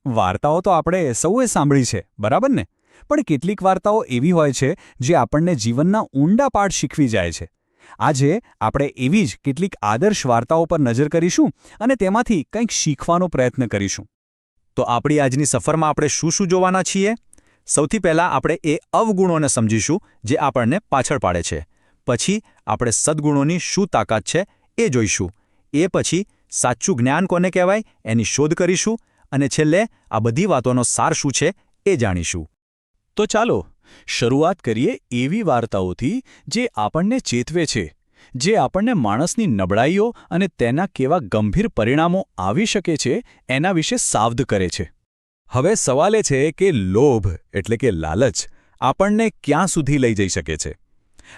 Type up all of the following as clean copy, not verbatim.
વાર્તાઓ તો આપણે સૌએ સાંભળી છે, બરાબર ને? પણ કેટલીક વાર્તાઓ એવી હોય છે જે આપણને જીવનના ઊંડા પાઠ શીખવી જાય છે. આજે આપણે એવી જ કેટલીક આદર્શ વાર્તાઓ પર નજર કરીશું અને તેમાંથી કંઈક શીખવાનો પ્રયત્ન કરીશું. તો આપણી આજની સફરમાં આપણે શું શું જોવાના છીએ? સૌથી પહેલાં આપણે એ અવગુણોને સમજીશું જે આપણને પાછળ પાડે છે. પછી આપણે સદ્ગુણોની શું તાકાત છે એ જોઈશું. એ પછી સાચું જ્ઞાન કોને કહેવાય એની શોધ કરીશું અને છેલ્લે આ બધી વાતોનો સાર શું છે એ જાણીશું. તો ચાલો શરૂઆત કરીએ એવી વાર્તાઓથી જે આપણને ચેતવે છે, જે આપણને માણસની નબળાઈઓ અને તેના કેવા ગંભીર પરિણામો આવી શકે છે એના વિશે સાવધ કરે છે. હવે સવાલ એ છે કે લોભ એટલે કે લાલચ આપણને ક્યાં સુધી લઈ જઈ શકે છે?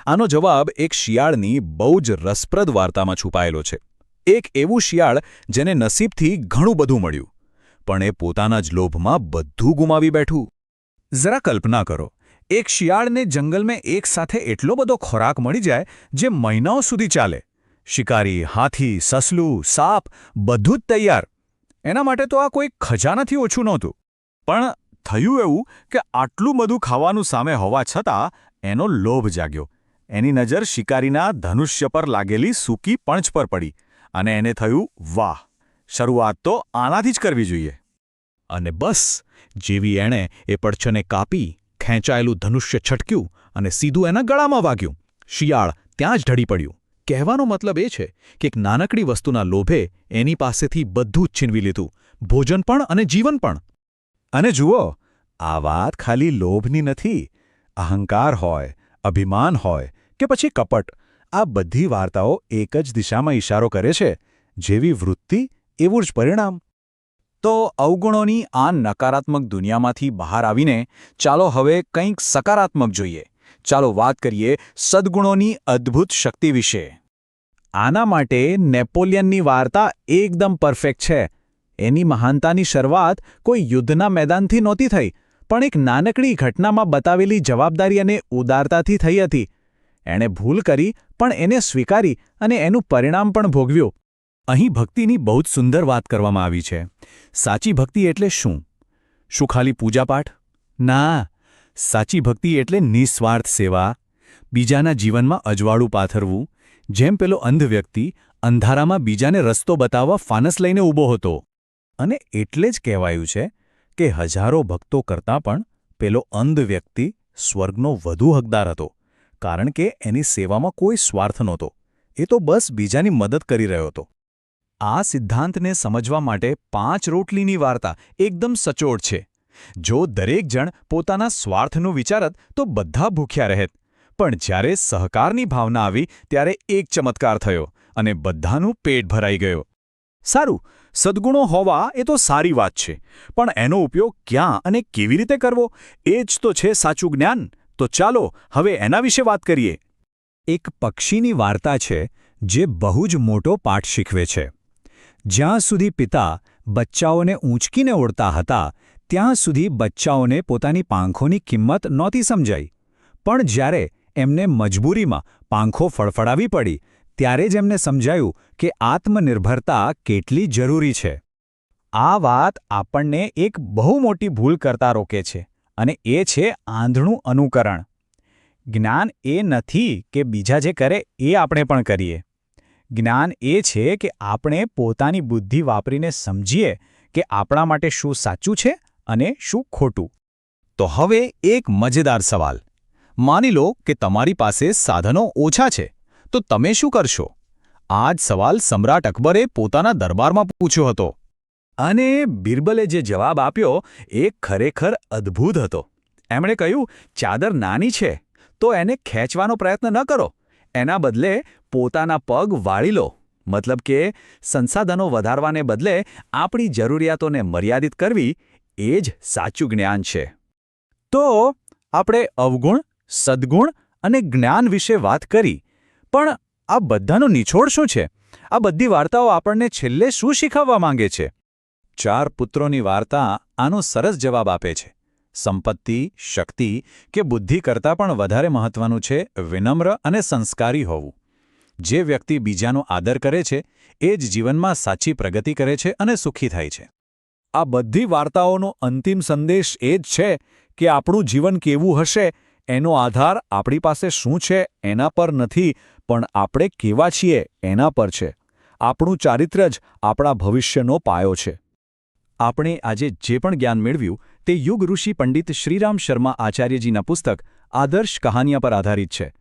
આનો જવાબ એક શિયાળની બહુ જ રસપ્રદ વાર્તામાં છુપાયેલો છે. એક એવું શિયાળ જેને નસીબથી ઘણું બધું મળ્યું, પણ એ પોતાના જ લોભમાં બધું ગુમાવી બેઠું. જરા કલ્પના કરો, એક શિયાળને જંગલમાં એક સાથે એટલો બધો ખોરાક મળી જાય જે મહિનાઓ સુધી ચાલે. શિકારી, હાથી, સસલું, સાપ બધું જ તૈયાર. એના માટે તો આ કોઈ ખજાનાથી ઓછું નહોતું. પણ થયું એવું કે આટલું બધું ખાવાનું સામે હોવા છતાં એનો લોભ જાગ્યો. એની નજર શિકારીના ધનુષ્ય પર લાગેલી સૂકી પંચ પર પડી અને એને થયું, વાહ, શરૂઆત તો આનાથી જ કરવી જોઈએ. અને બસ જેવી એણે એ પડછને કાપી, ખેંચાયેલું ધનુષ્ય છટક્યું અને સીધું એના ગળામાં વાગ્યું. શિયાળ ત્યાં જ ઢળી પડ્યું. કહેવાનો મતલબ એ છે કે એક નાનકડી વસ્તુના લોભે એની પાસેથી બધું જ છીનવી લીધું, ભોજન પણ અને જીવન પણ. અને જુઓ, આ વાત ખાલી લોભની નથી. અહંકાર હોય, અભિમાન હોય કે પછી કપટ, આ બધી વાર્તાઓ એક જ દિશામાં ઇશારો કરે છે. જેવી વૃત્તિ એવું જ પરિણામ. તો અવગુણોની આ નકારાત્મક દુનિયામાંથી બહાર આવીને ચાલો હવે કંઈક સકારાત્મક જોઈએ. ચાલો વાત કરીએ સદ્ગુણોની અદ્ભુત શક્તિ વિશે. આના માટે નેપોલિયનની વાર્તા એકદમ પરફેક્ટ છે. એની મહાનતાની શરૂઆત કોઈ યુદ્ધના મેદાનથી નહોતી થઈ, પણ એક નાનકડી ઘટનામાં બતાવેલી જવાબદારી અને ઉદારતાથી થઈ હતી. એણે ભૂલ કરી પણ એને સ્વીકારી અને એનું પરિણામ પણ ભોગવ્યું. અહીં ભક્તિની બહુ જ સુંદર વાત કરવામાં આવી છે. સાચી ભક્તિ એટલે શું? શું ખાલી પૂજાપાઠ? ના, સાચી ભક્તિ એટલે નિસ્વાર્થ સેવા, બીજાના જીવનમાં અજવાળું પાથરવું. જેમ પેલો અંધ વ્યક્તિ અંધારામાં બીજાને રસ્તો બતાવવા ફાનસ લઈને ઊભો હતો. અને એટલે જ કહેવાયું છે કે હજારો ભક્તો કરતાં પણ પેલો અંધ વ્યક્તિ સ્વર્ગનો વધુ હકદાર હતો, કારણ કે એની સેવામાં કોઈ સ્વાર્થ નહોતો. એ તો બસ બીજાની મદદ કરી રહ્યો હતો. આ સિદ્ધાંતને સમજવા માટે 5 રોટલીની વાર્તા એકદમ સચોટ છે. જો દરેક જણ પોતાના સ્વાર્થનું વિચારત તો બધા ભૂખ્યા રહેત. પણ જ્યારે સહકારની ભાવના આવી ત્યારે એક ચમત્કાર થયો અને બધાનું પેટ ભરાઈ ગયું. સારું, સદ્ગુણો હોવા એ તો સારી વાત છે, પણ એનો ઉપયોગ ક્યાં અને કેવી રીતે કરવો એ જ તો છે સાચું જ્ઞાન. તો ચાલો હવે એના વિશે વાત કરીએ. એક પક્ષીની વાર્તા છે જે બહુ જ મોટો પાઠ શીખવે છે. જ્યાં સુધી પિતા બચ્ચાઓને ઊંચકીને ઉડતા હતા ત્યાં સુધી બચ્ચાઓને પોતાની પાંખોની કિંમત નહોતી સમજાઈ. પણ જ્યારે એમને મજબૂરીમાં પાંખો ફડફડાવી પડી ત્યારે જ એમને સમજાયું કે આત્મનિર્ભરતા કેટલી જરૂરી છે. આ વાત આપણને એક બહુ મોટી ભૂલ કરતા રોકે છે, અને એ છે આંધળું અનુકરણ. જ્ઞાન એ નથી કે બીજા જે કરે એ આપણે પણ કરીએ. જ્ઞાન એ છે કે આપણે પોતાની બુદ્ધિ વાપરીને સમજીએ કે આપણા માટે શું સાચું છે અને શું ખોટું. તો હવે એક મજેદાર સવાલ. માની લો કે તમારી પાસે સાધનો ઓછા છે, તો તમે શું કરશો? આ જ સવાલ સમ્રાટ અકબરે પોતાના દરબારમાં પૂછ્યો હતો. અને બિરબલે જે જવાબ આપ્યો એ ખરેખર અદ્ભુત હતો. એમણે કહ્યું, ચાદર નાની છે તો એને ખેંચવાનો પ્રયત્ન ન કરો. એના બદલે પોતાના પગ વાળી લો. મતલબ કે સંસાધનો વધારવાને બદલે આપણી જરૂરિયાતોને મર્યાદિત કરવી એ જ સાચું જ્ઞાન છે. તો આપણે અવગુણ, સદ્ગુણ અને જ્ઞાન વિશે વાત કરી, પણ આ બધાનો નિચોડ શું છે? આ બધી વાર્તાઓ આપણને છેલ્લે શું શીખવવા માંગે છે? 4 પુત્રોની વાર્તા આનો સરસ જવાબ આપે છે. સંપત્તિ, શક્તિ કે બુદ્ધિ કરતાં પણ વધારે મહત્વનું છે વિનમ્ર અને સંસ્કારી હોવું. જે વ્યક્તિ બીજાનો આદર કરે છે એ જ જીવનમાં સાચી પ્રગતિ કરે છે અને સુખી થાય છે. આ બધી વાર્તાઓનો અંતિમ સંદેશ એ જ છે કે આપણું જીવન કેવું હશે એનો આધાર આપણી પાસે શું છે એના પર નથી, પણ આપણે કેવા છીએ એના પર છે. આપણું ચારિત્ર્ય જ આપણા ભવિષ્યનો પાયો છે. આપણે આજે જે પણ જ્ઞાન મેળવ્યું તે યુગ ઋષિ પંડિત શ્રીરામ શર્મા આચાર્યજીના પુસ્તક આદર્શ કહાનિયા પર આધારિત છે.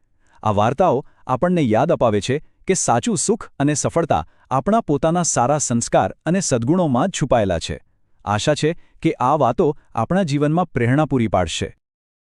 આ વાર્તાઓ આપણને યાદ અપાવે છે કે સાચું સુખ અને સફળતા આપણા પોતાના સારા સંસ્કાર અને સદ્ગુણોમાં જ છુપાયેલા છે. આશા છે કે આ વાતો આપણા જીવનમાં પ્રેરણા પૂરી પાડશે.